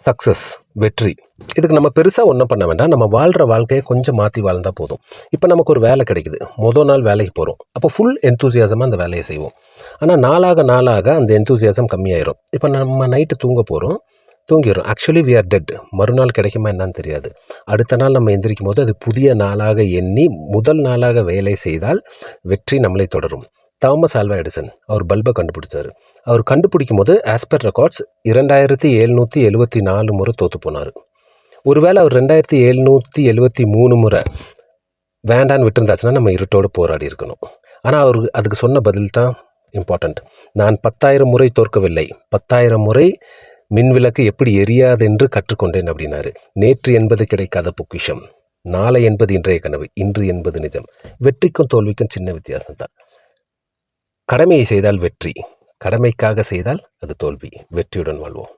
Success, வெற்றி. இதுக்கு நம்ம பெருசாக ஒன்றும் பண்ண வேண்டாம். நம்ம வாழ்கிற வாழ்க்கையை கொஞ்சம் மாற்றி வாழ்ந்தால் போதும். இப்போ நமக்கு ஒரு வேலை கிடைக்குது. மொதல் நாள் வேலைக்கு போகிறோம். அப்போ ஃபுல் எந்தூசியாசமாக அந்த வேலையை செய்வோம். ஆனால் நாளாக நாளாக அந்த எந்தூசியாசம் கம்மியாயிரும். இப்போ நம்ம நைட்டு தூங்க போகிறோம், தூங்கிடுறோம். Actually we are dead. மறுநாள் கிடைக்குமா என்னன்னு தெரியாது. அடுத்த நாள் நம்ம எந்திரிக்கும் போது அது புதிய நாளாக எண்ணி முதல் நாளாக வேலை செய்தால் வெற்றி நம்மளை தொடரும். தாமஸ் ஆல்வா எடிசன் அவர் பல்பை கண்டுபிடிச்சார். அவர் கண்டுபிடிக்கும் போது ஆஸ்பர் ரெக்கார்ட்ஸ் 2774 முறை தோற்று போனார். ஒருவேளை அவர் 2773 முறை வேண்டான்னு விட்டுருந்தாச்சுன்னா நம்ம இருட்டோடு போராடி இருக்கணும். ஆனால் அவர் அதுக்கு சொன்ன பதில் தான் இம்பார்ட்டண்ட். நான் 10,000 முறை தோற்கவில்லை, 10,000 முறை மின்விளக்கு எப்படி எரியாதென்று கற்றுக்கொண்டேன் அப்படின்னாரு. நேற்று என்பது கிடைக்காத பொக்கிஷம், நாளை என்பது இன்றைய கனவு, இன்று என்பது நிஜம். வெற்றிக்கும் தோல்விக்கும் சின்ன வித்தியாசம் தான். கடமையை செய்தால் வெற்றி, கடமைக்காக செய்தால் அது தோல்வி. வெற்றியுடன் வாழ்வோம்.